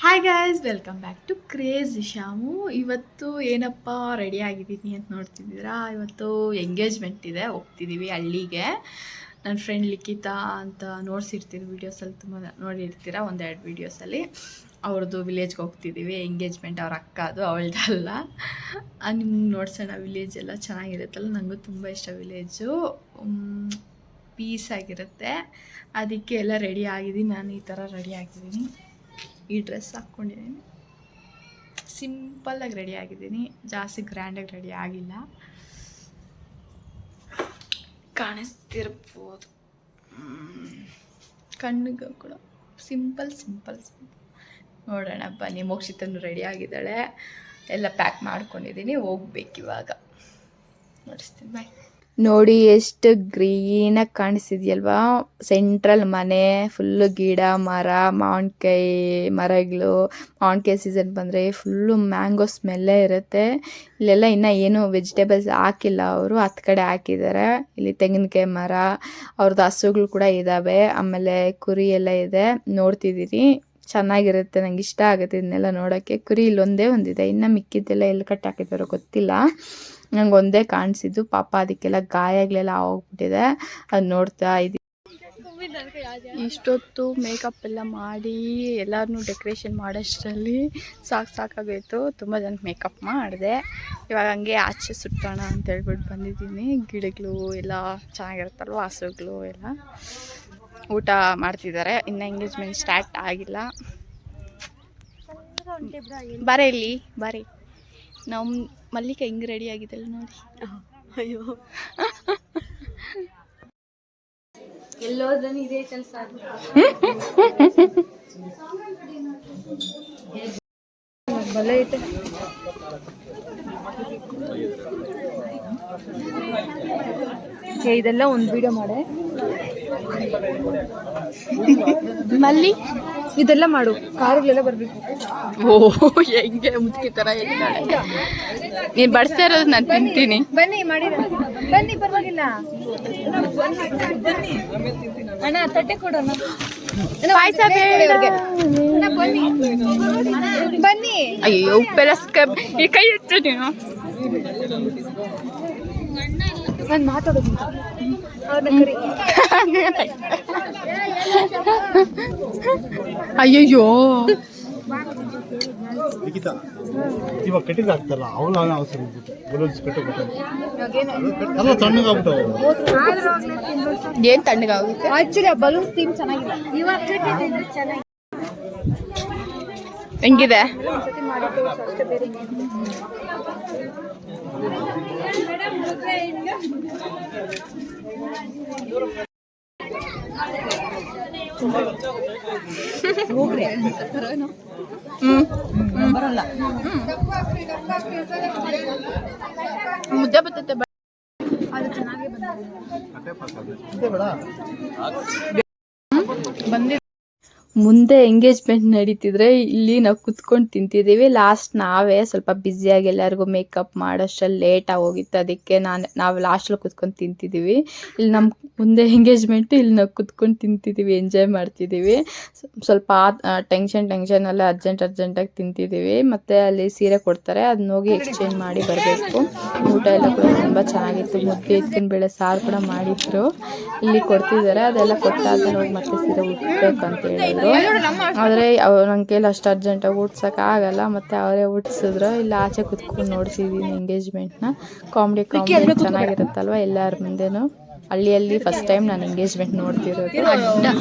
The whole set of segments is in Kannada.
Hi guys, welcome back to crazy Shamu. ಇವತ್ತು ಏನಪ್ಪ ರೆಡಿ ಆಗಿದ್ದೀನಿ ಅಂತ ನೋಡ್ತಿದ್ದೀರಾ. ಇವತ್ತು ಎಂಗೇಜ್ಮೆಂಟ್ ಇದೆ, ಹೋಗ್ತಿದ್ದೀವಿ ಹಳ್ಳಿಗೆ. ನನ್ನ ಫ್ರೆಂಡ್ ಲಿಖಿತಾ ಅಂತ ನೋಡ್ಸಿರ್ತೀರಿ ವೀಡಿಯೋಸಲ್ಲಿ, ತುಂಬ ನೋಡಿರ್ತೀರ ಒಂದೆರಡು ವೀಡಿಯೋಸಲ್ಲಿ. ಅವ್ರದ್ದು ವಿಲೇಜ್ಗೆ ಹೋಗ್ತಿದ್ದೀವಿ. ಎಂಗೇಜ್ಮೆಂಟ್ ಅವ್ರ ಅಕ್ಕ, ಅದು ಅವಳದಲ್ಲ. ನಿಮ್ಗೆ ನೋಡ್ಸೋಣ. ವಿಲೇಜ್ ಎಲ್ಲ ಚೆನ್ನಾಗಿರುತ್ತಲ್ಲ, ನನಗೂ ತುಂಬ ಇಷ್ಟ ವಿಲೇಜು. ಪೀಸ್ ಆಗಿರುತ್ತೆ. ಅದಕ್ಕೆ ಎಲ್ಲ ರೆಡಿ ಆಗಿದ್ದೀನಿ. ನಾನು ಈ ಥರ ರೆಡಿ ಆಗಿದ್ದೀನಿ. ಈ ಡ್ರೆಸ್ ಹಾಕ್ಕೊಂಡಿದ್ದೀನಿ. ಸಿಂಪಲ್ಲಾಗಿ ರೆಡಿ ಆಗಿದ್ದೀನಿ, ಜಾಸ್ತಿ ಗ್ರ್ಯಾಂಡಾಗಿ ರೆಡಿ ಆಗಿಲ್ಲ. ಕಾಣಿಸ್ತಿರ್ಬೋದು ಕಣ್ಣಿಗೆ ಕೂಡ. ಸಿಂಪಲ್ ನೋಡೋಣ ಬನ್ನಿ. ಮೋಕ್ಷಿತನು ರೆಡಿ ಆಗಿದ್ದಾಳೆ, ಎಲ್ಲ ಪ್ಯಾಕ್ ಮಾಡ್ಕೊಂಡಿದ್ದೀನಿ. ಹೋಗ್ಬೇಕಿವಾಗ, ನೋಡಿಸ್ತೀನಿ. ಬಾಯ್. ನೋಡಿ ಎಷ್ಟು ಗ್ರೀನಾಗಿ ಕಾಣಿಸ್ತಿದೆಯಲ್ವಾ. ಸೆಂಟ್ರಲ್ ಮನೆ, ಫುಲ್ಲು ಗಿಡ ಮರ, ಮಾವಿನಕಾಯಿ ಮರಗಳು. ಮಾವಿನಕಾಯಿ ಸೀಸನ್ ಬಂದರೆ ಫುಲ್ಲು ಮ್ಯಾಂಗೋ ಸ್ಮೆಲ್ಲೇ ಇರುತ್ತೆ. ಇಲ್ಲೆಲ್ಲ ಇನ್ನೂ ಏನು ವೆಜಿಟೇಬಲ್ಸ್ ಹಾಕಿಲ್ಲ ಅವರು, ಹತ್ತು ಕಡೆ ಹಾಕಿದ್ದಾರೆ. ಇಲ್ಲಿ ತೆಂಗಿನಕಾಯಿ ಮರ, ಅವ್ರದ್ದು ಹಸುಗಳು ಕೂಡ ಇದ್ದಾವೆ. ಆಮೇಲೆ ಕುರಿ ಎಲ್ಲ ಇದೆ, ನೋಡ್ತಿದ್ದೀರಿ. ಚೆನ್ನಾಗಿರುತ್ತೆ, ನಂಗೆ ಇಷ್ಟ ಆಗುತ್ತೆ ಇದನ್ನೆಲ್ಲ ನೋಡೋಕ್ಕೆ. ಕುರಿ ಇಲ್ಲೊಂದೇ ಒಂದಿದೆ, ಇನ್ನು ಮಿಕ್ಕಿದ್ದೆಲ್ಲ ಎಲ್ಲಿ ಕಟ್ಟಾಕಿದ್ದಾರೋ ಗೊತ್ತಿಲ್ಲ. ನಂಗೆ ಒಂದೇ ಕಾಣಿಸಿದ್ದು. ಪಾಪ ಅದಕ್ಕೆಲ್ಲ ಗಾಯಗಳೆಲ್ಲ ಹೋಗ್ಬಿಟ್ಟಿದೆ, ಅದು ನೋಡ್ತಾ ಇದ್ದೀನಿ. ಇಷ್ಟೊತ್ತು ಮೇಕಪ್ ಎಲ್ಲ ಮಾಡಿ ಎಲ್ಲರನ್ನೂ ಡೆಕೋರೇಷನ್ ಮಾಡೋಷ್ಟರಲ್ಲಿ ಸಾಕಾಗೋಯ್ತು. ತುಂಬ ಜನಕ್ಕೆ ಮೇಕಪ್ ಮಾಡಿದೆ. ಇವಾಗ ಹಂಗೆ ಆಚೆ ಸುತ್ತೋಣ ಅಂತ ಹೇಳ್ಬಿಟ್ಟು ಬಂದಿದ್ದೀನಿ. ಗಿಡಗಳು ಎಲ್ಲ ಚೆನ್ನಾಗಿರುತ್ತಲ್ವ, ಹಸುಗಳು ಎಲ್ಲ. ಊಟ ಮಾಡ್ತಿದ್ದಾರೆ, ಇನ್ನು ಎಂಗೇಜ್ಮೆಂಟ್ ಸ್ಟಾರ್ಟ್ ಆಗಿಲ್ಲ. ಬಾರೆ ಇಲ್ಲಿ ಬಾರೆ. ನಮ್ಮ ಮಲ್ಲಿಕ ಹಿಂಗೆ ರೆಡಿ ಆಗಿದ್ದಲ್ಲ ನೋಡಿ. ಅಯ್ಯೋ, ಎಲ್ಲೋದ್ರೂ ಇದೇ ಕೆಲಸ. ಬಲ ಐತೆ. ಇದೆಲ್ಲ ಒಂದು ವಿಡಿಯೋ ಮಾಡೆ ಮಲ್ಲಿ, ಇದೆಲ್ಲ ಮಾಡು. ಕಾರುಗಳೆಲ್ಲ ಬರಬೇಕು. ಓ, ಹೆಂಗೆ ಮುದುಕಿ ಥರ ಹೇಳ್ತಾಳೆ. ನೀನು ಬಡಿಸ್ತಾ ಇರೋದು ನಾನು ತಿಂತೀನಿ. ಬನ್ನಿ ಮಾಡಿರ, ಬನ್ನಿ, ಪರವಾಗಿಲ್ಲ. ಅಣ್ಣ ತಟ್ಟೆ ಕೊಡೋಣ. ಪಾಯಸ ಬನ್ನಿ ಬನ್ನಿ. ಅಯ್ಯೋ, ಉಪ್ಪೆಲ್ಲ ಈ ಕೈ ಎತ್ತು ನೀನು. ನಾನು ಮಾತಾಡೋದು ಅಯ್ಯಯ್ಯೋ. ಇವಾಗ ಕಟ್ಟಿದ ಆಗ್ತಲ್ಲ, ಅವಳು ಅವಸರ ಏನ್ ತಣ್ಣಗಾಗುತ್ತೆ. ಆಕ್ಚುಲಿ ಬಲೂನ್ಸ್ ಥೀಮ್ ಚೆನ್ನಾಗಿದೆ. ಇವಾಗ ಕಟ್ಟಿದ್ರೆ ಚೆನ್ನಾಗಿ ಹೆಂಗಿದೆ? ಬರಲ್ಲ, ಮುದ್ದೆ ಬರ್ತೈತೆ. ಅದು ಚೆನ್ನಾಗಿ ಬಂದಿದೆ. ಮುಂದೆ ಎಂಗೇಜ್ಮೆಂಟ್ ನಡೀತಿದ್ರೆ ಇಲ್ಲಿ ನಾವು ಕುತ್ಕೊಂಡು ತಿಂತಿದ್ದೀವಿ. ಲಾಸ್ಟ್ ನಾವೇ ಸ್ವಲ್ಪ ಬ್ಯುಸಿಯಾಗಿ ಎಲ್ಲರಿಗೂ ಮೇಕಪ್ ಮಾಡೋಷ್ಟರಲ್ಲಿ ಲೇಟಾಗಿ ಹೋಗಿತ್ತು. ಅದಕ್ಕೆ ನಾವು ಲಾಸ್ಟಲ್ಲಿ ಕುತ್ಕೊಂಡು ತಿಂತಿದ್ದೀವಿ. ಇಲ್ಲಿ ನಮ್ಮ ಮುಂದೆ ಎಂಗೇಜ್ಮೆಂಟು, ಇಲ್ಲಿ ನಾವು ಕುತ್ಕೊಂಡು ತಿಂತಿದ್ದೀವಿ, ಎಂಜಾಯ್ ಮಾಡ್ತಿದ್ದೀವಿ. ಸ್ವಲ್ಪ ಟೆನ್ಷನ್ ಅರ್ಜೆಂಟಾಗಿ ತಿಂತಿದ್ದೀವಿ. ಮತ್ತು ಅಲ್ಲಿ ಸೀರೆ ಕೊಡ್ತಾರೆ, ಅದನ್ನ ಹೋಗಿ ಎಕ್ಸ್ಚೇಂಜ್ ಮಾಡಿ ಬರಬೇಕು. ಊಟ ಎಲ್ಲ ಕೂಡ ತುಂಬ ಚೆನ್ನಾಗಿತ್ತು. ಮುದ್ದೆ, ಎತ್ತಿನ ಬೇಳೆ ಸಾರು ಕೂಡ ಮಾಡಿದ್ರು. ಇಲ್ಲಿ ಕೊಡ್ತಿದ್ದಾರೆ, ಅದೆಲ್ಲ ಕೊಟ್ಟಾದ್ಮೇಲೆ ಹೋಗಿ ಮತ್ತೆ ಸೀರೆ ಉಟ್ಬೇಕು ಅಂತ ಹೇಳಿದ್ರು. ಆದರೆ ನನ್ನ ಕೈಲಿ ಅಷ್ಟು ಅರ್ಜೆಂಟಾಗಿ ಉಟ್ಸೋಕ್ಕಾಗಲ್ಲ. ಮತ್ತು ಅವರೇ ಉಟ್ಸಿದ್ರು. ಇಲ್ಲಿ ಆಚೆ ಕುತ್ಕೊಂಡು ನೋಡ್ತಿದ್ದೀನಿ ಎಂಗೇಜ್ಮೆಂಟ್ನ. ಕಾಮಿಡಿ ಚೆನ್ನಾಗಿರುತ್ತಲ್ವ ಎಲ್ಲರ ಮುಂದೆನೂ. ಹಳ್ಳಿಯಲ್ಲಿ ಫಸ್ಟ್ ಟೈಮ್ ನಾನು ಎಂಗೇಜ್ಮೆಂಟ್ ನೋಡ್ತಿರೋದು.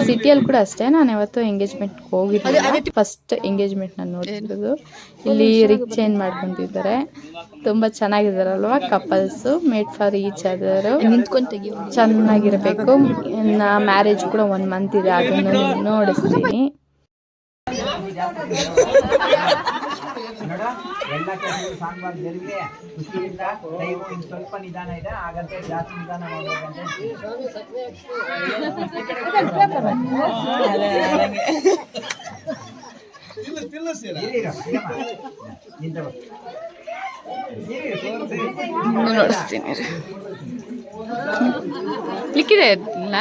ಸಿಟಿಯಲ್ಲಿ ಕೂಡ ಅಷ್ಟೇ, ನಾನು ಯಾವತ್ತೂ ಎಂಗೇಜ್ಮೆಂಟ್ಗೆ ಹೋಗಿದ್ದಿಲ್ಲ. ಫಸ್ಟ್ ಎಂಗೇಜ್ಮೆಂಟ್ ನಾನು ನೋಡ್ತಿರೋದು. ಇಲ್ಲಿ ರಿಂಗ್ ಚೇಂಜ್ ಮಾಡ್ಕೊತಿದ್ದಾರೆ. ತುಂಬ ಚೆನ್ನಾಗಿದ್ದಾರಲ್ವ couples. Made for each other. ನಿಂತ್ಕೊಂಡು ತೆಗಿ, ಚೆನ್ನಾಗಿರಬೇಕು. ಇನ್ನು ಮ್ಯಾರೇಜ್ ಕೂಡ 1 ಮಂತ್ ಇದೆ, ಅದನ್ನು ನೋಡಿಸ್ತೀನಿ. ಎಲ್ಲ ಕೆಲಸ ಸಾಂಬಾರ್ ಜರುಗಿದೆ. ಖುಷಿಯಿಂದ ದೈವ ಸ್ವಲ್ಪ ನಿಧಾನ ಇದೆ, ಹಾಗಂತ ಜಾಸ್ತಿ ನಿಧಾನ ಮಾಡಬೇಕಂತ. ನೋಡಿಸ್ತೀನಿ. ಲಿಕ್ಕಿದೆ ಇಲ್ಲ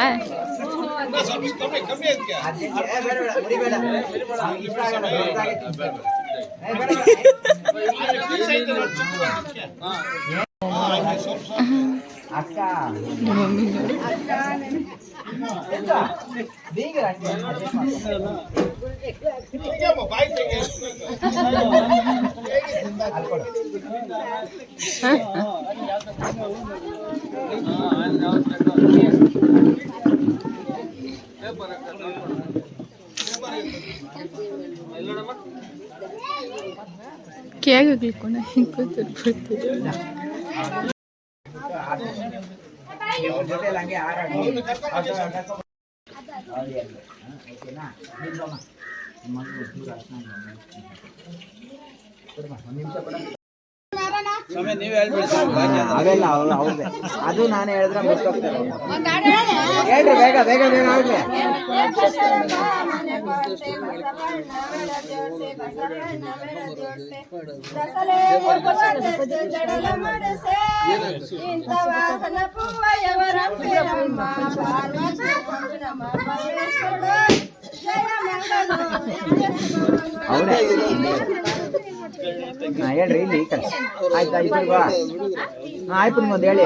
ಅಕ್ಕ ಕೇಗ ಕ್ಲಿಕ್ಕೊಂಡ ಹಿಂಗೆ ಕೂತಿರ್ಬಿಡ್ತೀವಿ. ಜೊತೆಲಿ ಹಂಗೆ ಹಾರಾಡಿ ಅವೆಲ್ಲ ಅವ್ರದ್ದೆ. ಅದು ನಾನು ಹೇಳಿದ್ರೆ ಮುಗಿಸ್ತಾರೆ. ಹೇಳ್ರಿ ಬೇಗ ಬೇಗ ಬೇಗ ಆಗ್ಲಿ. ಅವರೇ ಹೇಳ್ರಿ ಇಲ್ಲಿ ಈ ಕಡೆ ಆಯ್ತಾ ಇಬ್ಬರಿಗೂ ಆಯ್ತು ನಿಮ್ಮೊಂದು ಹೇಳಿ.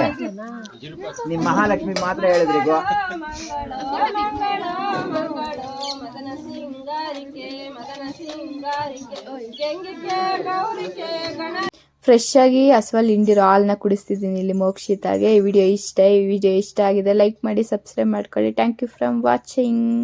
ನಿಮ್ಮ ಮಹಾಲಕ್ಷ್ಮಿ ಮಾತ್ರ ಹೇಳಿದ್ರಿಗೋ. ಫ್ರೆಶ್ ಆಗಿ ಹಸುವಲ್ಲಿ ಹಿಂಡಿರೋ ಹಾಲನ್ನ ಕುಡಿಸ್ತಿದ್ದೀನಿ ಇಲ್ಲಿ ಮೋಕ್ಷಿತಾಗೆ. ಈ ವಿಡಿಯೋ ಇಷ್ಟ ಆಗಿದೆ ಲೈಕ್ ಮಾಡಿ ಸಬ್ಸ್ಕ್ರೈಬ್ ಮಾಡ್ಕೊಳ್ಳಿ. Thank you from watching.